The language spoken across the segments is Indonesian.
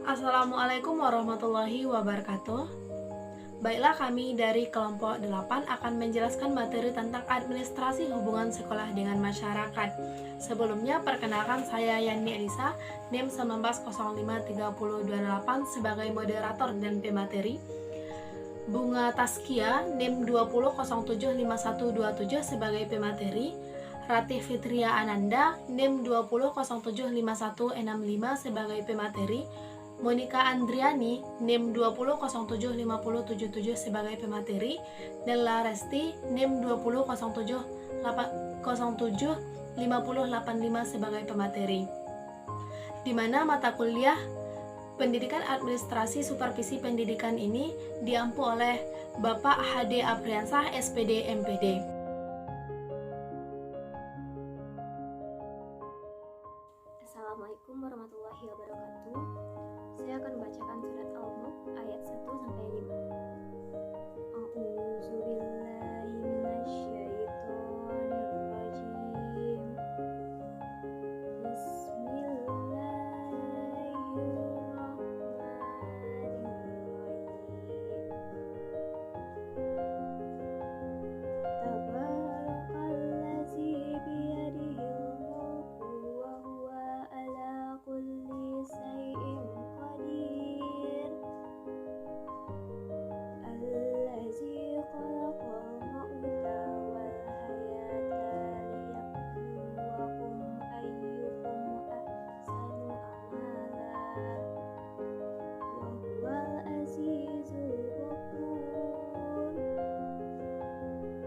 Assalamualaikum warahmatullahi wabarakatuh. Baiklah, kami dari kelompok 8 akan menjelaskan materi tentang administrasi hubungan sekolah dengan masyarakat. Sebelumnya, perkenalkan saya Yani Elisa, NIM 19053028 sebagai moderator dan pemateri. Bunga Taskia, NIM 20075127 sebagai pemateri. Ratih Fitria Ananda, NIM 20075165 sebagai pemateri. Monica Andriani, NIM 20075077 sebagai pemateri, dan Laresti, NIM 20075085 sebagai pemateri. Di mana mata kuliah Pendidikan Administrasi Supervisi Pendidikan ini diampu oleh Bapak HD Apriansah, SPD MPD. Assalamualaikum warahmatullahi wabarakatuh. Saya akan membacakan surat Al-Mulk ayat 1-5. A'udzubillahi minasyaitonirrajim. Bismillahirrahmanirrahim. Tabarakalladzi biyadihil mulku wa huwa ala kulli syai'in qadir. Allazi khalaqal mauta wal hayata liyabluwakum ayyukum ahsanu amala wa huwal azizul ghafur.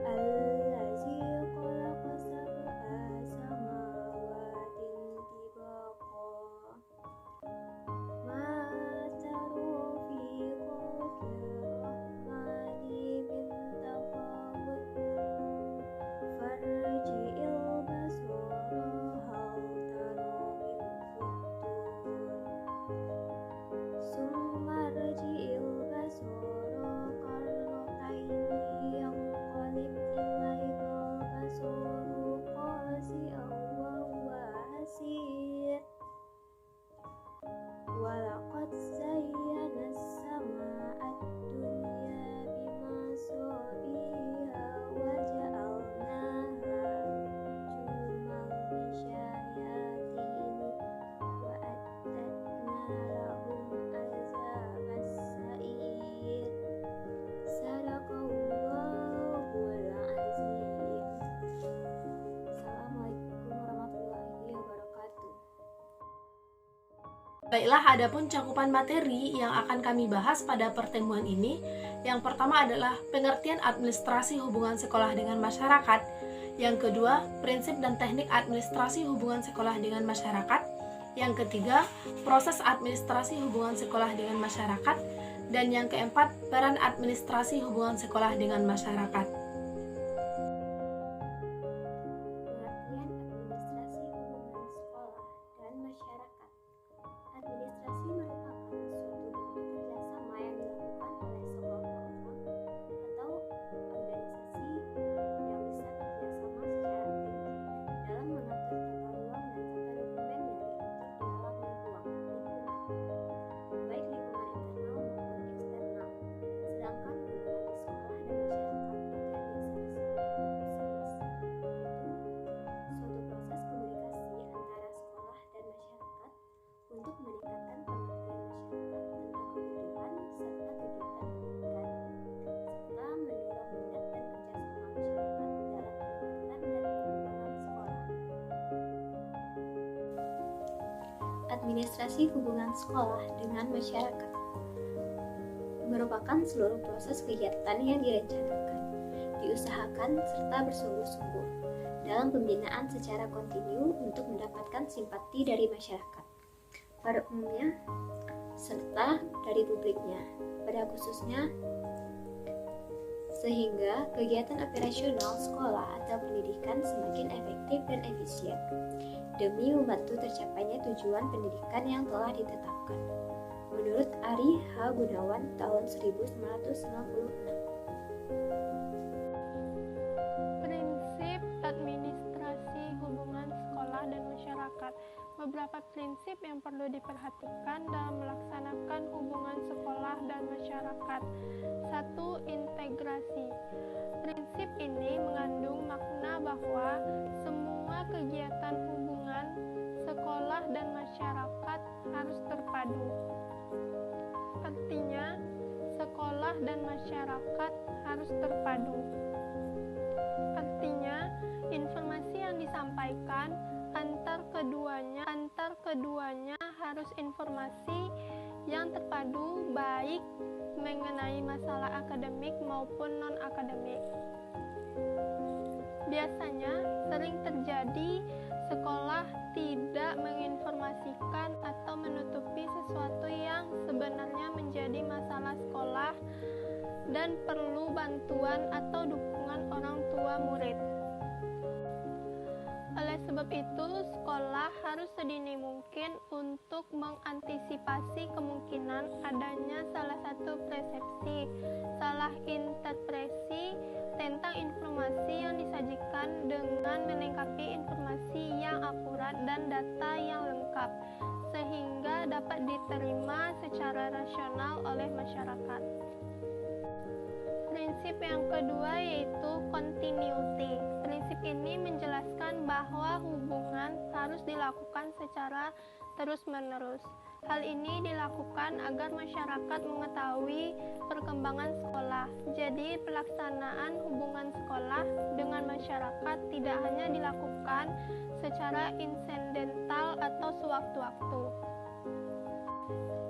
Allazi khalaqa sab'a samawati tibaqa ma taru fi khalqir rahmani min tafawut farji'il basara hal tara min futur summa rji'il basara karrataini yanqalib ilaikal basaru khasi'an wa huwa hasir. Walaqad zayyana as-samaa'a ad-dunya bimasabiha wa ja'alnaha rujuman lisyayatin wa a'tadna lahum azabas sa'ir. Sadaqallahul azim. Assalamualaikum warahmatullahi wabarakatuh. Baiklah, adapun cakupan materi yang akan kami bahas pada pertemuan ini, yang pertama adalah pengertian administrasi hubungan sekolah dengan masyarakat. Yang kedua, prinsip dan teknik administrasi hubungan sekolah dengan masyarakat. Yang ketiga, proses administrasi hubungan sekolah dengan masyarakat. Dan yang keempat, peran administrasi hubungan sekolah dengan masyarakat. Pengertian administrasi hubungan sekolah dan masyarakat. Administrasi merupakan suatu bentuk kerjasama yang dilakukan oleh sekelompok orang atau organisasi yang bisa bekerjasama secara tim dalam mengatur tata ruang dan tata dokumen yang diatur di dalam lingkungan, baik lingkungan internal maupun eksternal. Sedangkan hubungan di sekolah dan masyarakat atau yang biasa disebut dengan USMAS, yaitu suatu proses komunikasi antara sekolah dan masyarakat untuk meningkatkan pengertian masyarakat tentang kebutuhan serta kegiatan pendidikan, serta mendorong minat dan kerjasama masyarakat dalam peningkatan dan pengembangan sekolah. Administrasi hubungan sekolah dengan masyarakat merupakan seluruh proses kegiatan yang direncanakan, diusahakan, serta bersungguh-sungguh dalam pembinaan secara kontinu untuk mendapatkan simpati dari masyarakat pada umumnya serta dari publiknya pada khususnya, sehingga kegiatan operasional sekolah atau pendidikan semakin efektif dan efisien demi membantu tercapainya tujuan pendidikan yang telah ditetapkan. Menurut Ari H. Gunawan tahun 1996. Prinsip administrasi hubungan sekolah dan masyarakat Beberapa prinsip yang perlu diperhatikan dalam melaksanakan hubungan sekolah dan masyarakat. 1. Integrasi. Prinsip ini mengandung makna bahwa semua kegiatan hubungan sekolah dan masyarakat harus terpadu. Artinya, sekolah dan masyarakat harus terpadu. Artinya, informasi yang disampaikan antar keduanya harus informasi yang terpadu, baik mengenai masalah akademik maupun non-akademik. Biasanya sering terjadi sekolah tidak menginformasikan atau menutupi sesuatu yang sebenarnya menjadi masalah sekolah dan perlu bantuan atau dukungan orang tua murid. Oleh sebab itu, sekolah harus sedini mungkin untuk mengantisipasi kemungkinan adanya salah satu persepsi, salah interpretasi tentang informasi yang disajikan dengan melengkapi informasi yang akurat dan data yang lengkap, sehingga dapat diterima secara rasional oleh masyarakat. Prinsip yang kedua yaitu continuity. Prinsip ini menjelaskan bahwa hubungan harus dilakukan secara terus-menerus. Hal ini dilakukan agar masyarakat mengetahui perkembangan sekolah. Jadi, pelaksanaan hubungan sekolah dengan masyarakat tidak hanya dilakukan secara insidental atau sewaktu-waktu.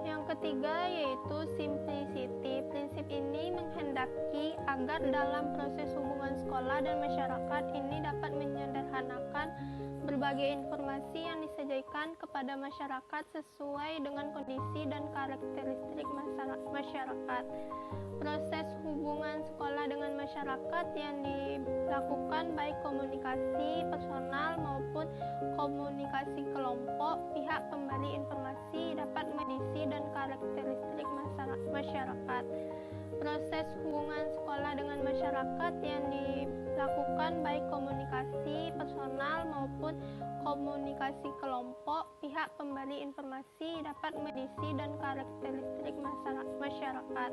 Yang ketiga yaitu simplicity. Prinsip ini menghendaki agar dalam proses hubungan sekolah dan masyarakat ini dapat menyederhanakan berbagai informasi yang disajikan kepada masyarakat sesuai dengan kondisi dan karakteristik masyarakat. Proses hubungan sekolah dengan masyarakat yang dilakukan baik komunikasi personal maupun komunikasi kelompok, pihak pemberi informasi dapat mengisi dan karakteristik masyarakat. Proses hubungan sekolah dengan masyarakat yang dilakukan baik komunikasi personal maupun komunikasi kelompok, pihak pemberi informasi dapat mengisi dan karakteristik masyarakat.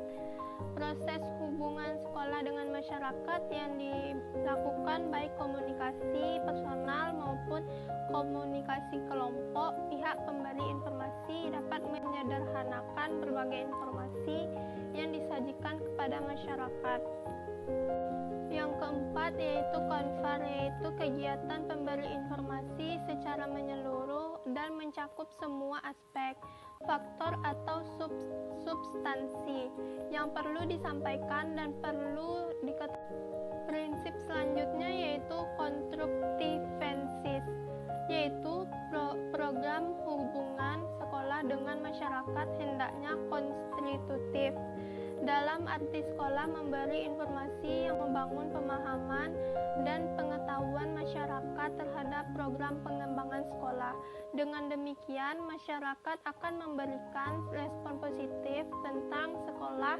Proses hubungan sekolah dengan masyarakat yang dilakukan baik komunikasi personal maupun komunikasi kelompok, pihak pemberi informasi dapat menyederhanakan berbagai informasi yang disajikan kepada masyarakat. Yang keempat yaitu konvar, yaitu kegiatan pemberi informasi secara menyeluruh dan mencakup semua aspek, faktor atau substansi yang perlu disampaikan dan perlu diketahui. Prinsip selanjutnya yaitu konstruktivensis, yaitu program hubungan sekolah dengan masyarakat hendaknya konstitutif. Dalam arti sekolah memberi informasi yang membangun pemahaman dan pengetahuan masyarakat terhadap program pengembangan sekolah. Dengan demikian, masyarakat akan memberikan respon positif tentang sekolah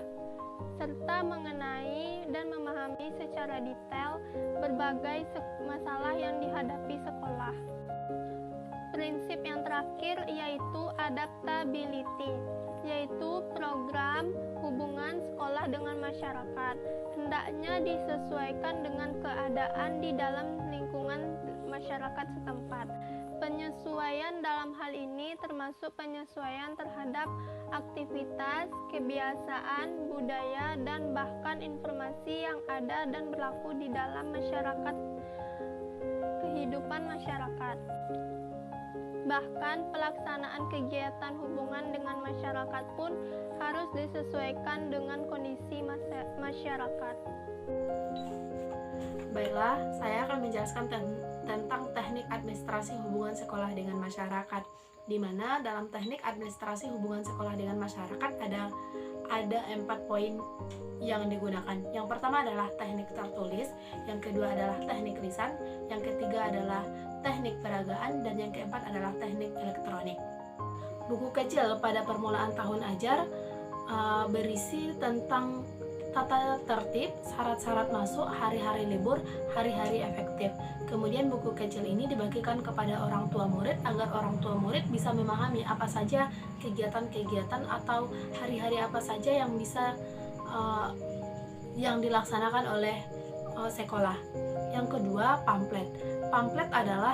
serta mengenai dan memahami secara detail berbagai masalah yang dihadapi sekolah. Prinsip yang terakhir yaitu adaptability, yaitu program hubungan sekolah dengan masyarakat hendaknya disesuaikan dengan keadaan di dalam lingkungan masyarakat setempat. Penyesuaian dalam hal ini termasuk penyesuaian terhadap aktivitas, kebiasaan, budaya, dan bahkan informasi yang ada dan berlaku di dalam masyarakat, kehidupan masyarakat. Bahkan pelaksanaan kegiatan hubungan dengan masyarakat pun harus disesuaikan dengan kondisi masyarakat. Baiklah, saya akan menjelaskan tentang teknik administrasi hubungan sekolah dengan masyarakat, di mana dalam teknik administrasi hubungan sekolah dengan masyarakat ada 4 poin yang digunakan. Yang pertama adalah teknik tertulis, yang kedua adalah teknik lisan, yang ketiga adalah teknik peragaan, dan yang keempat adalah teknik elektronik. Buku kecil pada permulaan tahun ajar berisi tentang tata tertib, syarat-syarat masuk, hari-hari libur, hari-hari efektif. Kemudian buku kecil ini dibagikan kepada orang tua murid agar orang tua murid bisa memahami apa saja kegiatan-kegiatan atau hari-hari apa saja yang bisa yang dilaksanakan oleh sekolah. Yang kedua, pamflet. Pamflet adalah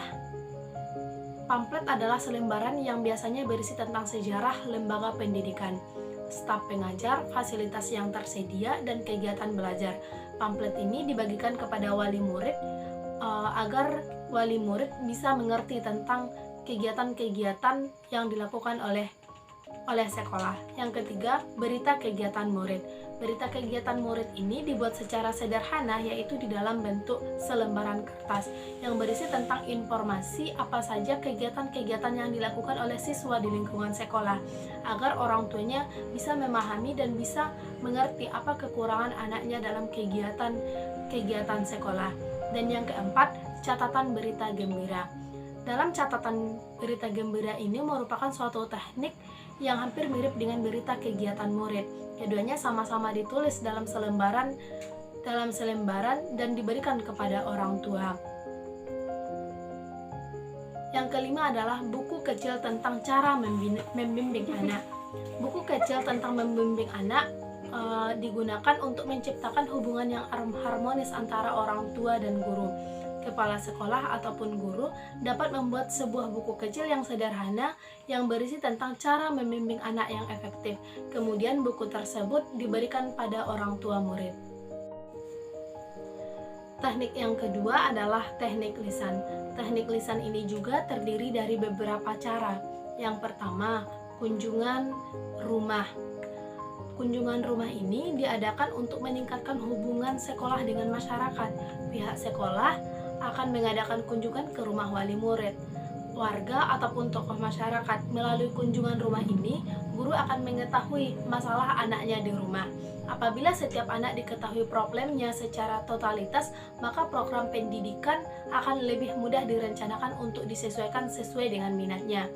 selembaran yang biasanya berisi tentang sejarah lembaga pendidikan, staf pengajar, fasilitas yang tersedia, dan kegiatan belajar. Pamflet ini dibagikan kepada wali murid agar wali murid bisa mengerti tentang kegiatan-kegiatan yang dilakukan oleh sekolah. Yang ketiga, berita kegiatan murid. Berita kegiatan murid ini dibuat secara sederhana, yaitu di dalam bentuk selembaran kertas yang berisi tentang informasi apa saja kegiatan-kegiatan yang dilakukan oleh siswa di lingkungan sekolah, agar orang tuanya bisa memahami dan bisa mengerti apa kekurangan anaknya dalam kegiatan sekolah. Dan yang keempat, catatan berita gembira. Dalam catatan berita gembira ini merupakan suatu teknik yang hampir mirip dengan berita kegiatan murid. Keduanya sama-sama ditulis dalam selembaran dan diberikan kepada orang tua. Yang kelima adalah buku kecil tentang cara membimbing anak. Buku kecil tentang membimbing anak digunakan untuk menciptakan hubungan yang harmonis antara orang tua dan guru. Kepala sekolah ataupun guru dapat membuat sebuah buku kecil yang sederhana yang berisi tentang cara membimbing anak yang efektif. Kemudian buku tersebut diberikan pada orang tua murid. Teknik yang kedua adalah teknik lisan. Teknik lisan ini juga terdiri dari beberapa cara. Yang pertama, kunjungan rumah. Kunjungan rumah ini diadakan untuk meningkatkan hubungan sekolah dengan masyarakat. Pihak sekolah akan mengadakan kunjungan ke rumah wali murid, warga ataupun tokoh masyarakat. Melalui kunjungan rumah ini, guru akan mengetahui masalah anaknya di rumah. Apabila setiap anak diketahui problemnya secara totalitas, maka program pendidikan akan lebih mudah direncanakan untuk disesuaikan sesuai dengan minatnya.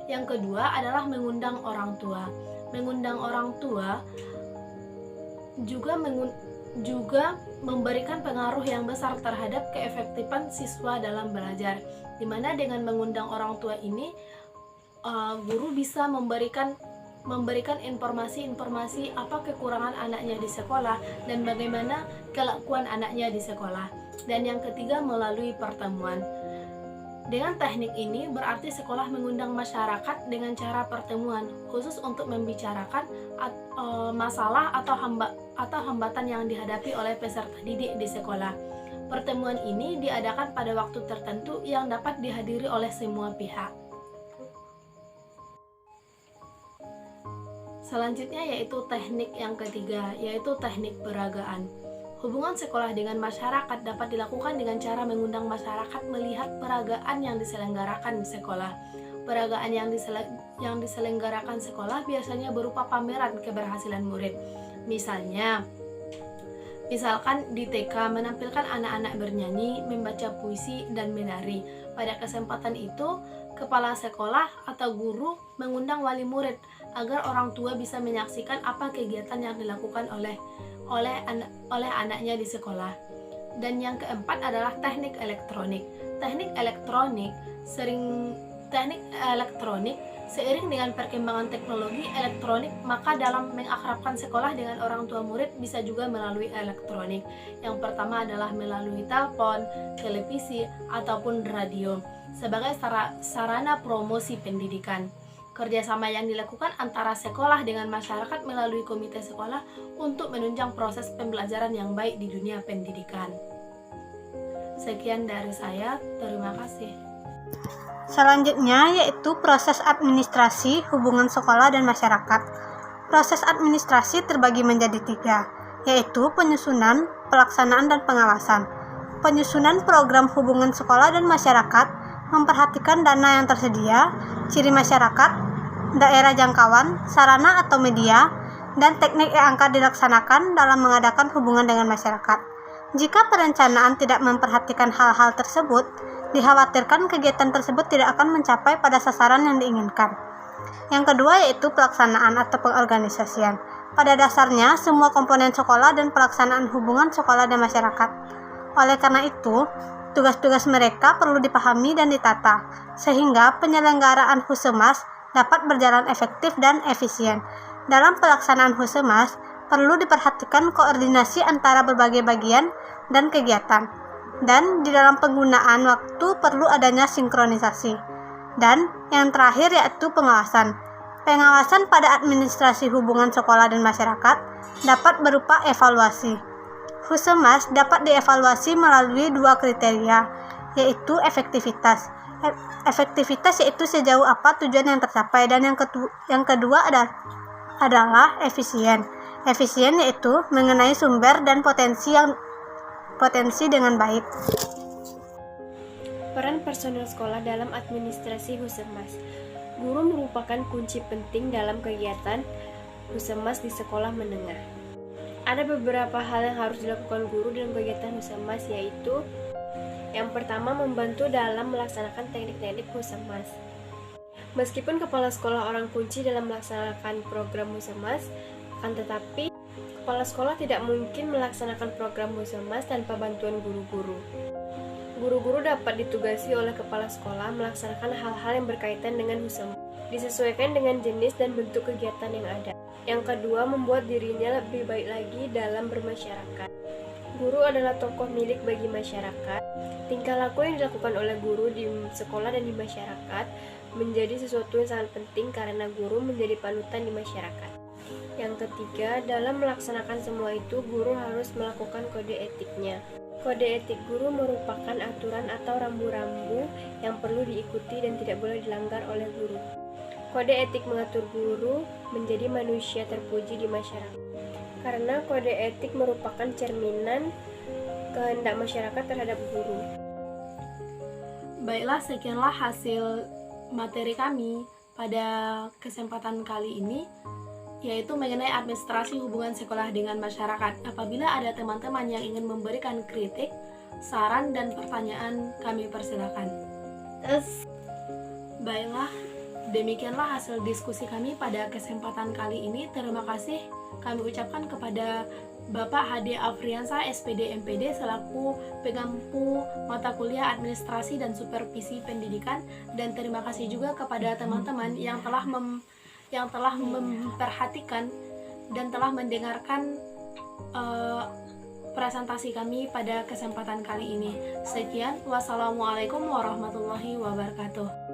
Yang kedua adalah mengundang orang tua. Mengundang orang tua juga memberikan pengaruh yang besar terhadap keefektifan siswa dalam belajar, di mana dengan mengundang orang tua ini guru bisa memberikan informasi apa kekurangan anaknya di sekolah dan bagaimana kelakuan anaknya di sekolah. Dan yang ketiga, melalui pertemuan. Dengan teknik ini berarti sekolah mengundang masyarakat dengan cara pertemuan khusus untuk membicarakan masalah atau hambatan yang dihadapi oleh peserta didik di sekolah. Pertemuan ini diadakan pada waktu tertentu yang dapat dihadiri oleh semua pihak. Selanjutnya yaitu teknik yang ketiga, yaitu teknik peragaan. Hubungan sekolah dengan masyarakat dapat dilakukan dengan cara mengundang masyarakat melihat peragaan yang diselenggarakan di sekolah. Peragaan yang diselenggarakan sekolah biasanya berupa pameran keberhasilan murid. Misalkan di TK menampilkan anak-anak bernyanyi, membaca puisi, dan menari. Pada kesempatan itu, kepala sekolah atau guru mengundang wali murid agar orang tua bisa menyaksikan apa kegiatan yang dilakukan oleh anaknya di sekolah. Dan yang keempat adalah teknik elektronik. Teknik elektronik seiring dengan perkembangan teknologi elektronik, maka dalam mengakrabkan sekolah dengan orang tua murid bisa juga melalui elektronik. Yang pertama adalah melalui telepon, televisi, ataupun radio sebagai sarana promosi pendidikan. Kerjasama yang dilakukan antara sekolah dengan masyarakat melalui komite sekolah untuk menunjang proses pembelajaran yang baik di dunia pendidikan. Sekian dari saya, terima kasih. Selanjutnya yaitu proses administrasi hubungan sekolah dan masyarakat. Proses administrasi terbagi menjadi 3, yaitu penyusunan, pelaksanaan, dan pengawasan. Penyusunan program hubungan sekolah dan masyarakat memperhatikan dana yang tersedia, ciri masyarakat, daerah jangkauan, sarana atau media, dan teknik yang akan dilaksanakan dalam mengadakan hubungan dengan masyarakat. Jika perencanaan tidak memperhatikan hal-hal tersebut, dikhawatirkan kegiatan tersebut tidak akan mencapai pada sasaran yang diinginkan. Yang kedua yaitu pelaksanaan atau pengorganisasian. Pada dasarnya, semua komponen sekolah dan pelaksanaan hubungan sekolah dan masyarakat. Oleh karena itu, tugas-tugas mereka perlu dipahami dan ditata, sehingga penyelenggaraan Husemas dapat berjalan efektif dan efisien. Dalam pelaksanaan Husemas, perlu diperhatikan koordinasi antara berbagai bagian dan kegiatan. Dan di dalam penggunaan waktu perlu adanya sinkronisasi. Dan yang terakhir yaitu pengawasan. Pengawasan pada administrasi hubungan sekolah dan masyarakat dapat berupa evaluasi. Husemas dapat dievaluasi melalui dua kriteria, yaitu efektivitas. Efektivitas yaitu sejauh apa tujuan yang tercapai, dan yang kedua adalah efisien. Efisien yaitu mengenai sumber dan potensi dengan baik. Peran personel sekolah dalam administrasi Husemas. Guru merupakan kunci penting dalam kegiatan Husemas di sekolah menengah. Ada beberapa hal yang harus dilakukan guru dalam kegiatan Husemas, yaitu yang pertama, membantu dalam melaksanakan teknik-teknik Husemas. Meskipun kepala sekolah orang kunci dalam melaksanakan program Husemas, akan tetapi kepala sekolah tidak mungkin melaksanakan program Husemas tanpa bantuan guru-guru. Guru-guru dapat ditugasi oleh kepala sekolah melaksanakan hal-hal yang berkaitan dengan Husemas, disesuaikan dengan jenis dan bentuk kegiatan yang ada. Yang kedua, membuat dirinya lebih baik lagi dalam bermasyarakat. Guru adalah tokoh milik bagi masyarakat. Tingkah laku yang dilakukan oleh guru di sekolah dan di masyarakat menjadi sesuatu yang sangat penting karena guru menjadi panutan di masyarakat. Yang ketiga, dalam melaksanakan semua itu, guru harus melakukan kode etiknya. Kode etik guru merupakan aturan atau rambu-rambu yang perlu diikuti dan tidak boleh dilanggar oleh guru. Kode etik mengatur guru menjadi manusia terpuji di masyarakat. Karena kode etik merupakan cerminan kehendak masyarakat terhadap guru. Baiklah, sekianlah hasil materi kami pada kesempatan kali ini, yaitu mengenai administrasi hubungan sekolah dengan masyarakat. Apabila ada teman-teman yang ingin memberikan kritik, saran, dan pertanyaan, kami persilakan. Baiklah, demikianlah hasil diskusi kami pada kesempatan kali ini. Terima kasih kami ucapkan kepada Bapak Hadi Afriansa, SPD MPD, selaku pengampu mata kuliah Administrasi dan Supervisi Pendidikan, dan terima kasih juga kepada teman-teman yang telah memperhatikan dan telah mendengarkan presentasi kami pada kesempatan kali ini. Sekian, wassalamualaikum warahmatullahi wabarakatuh.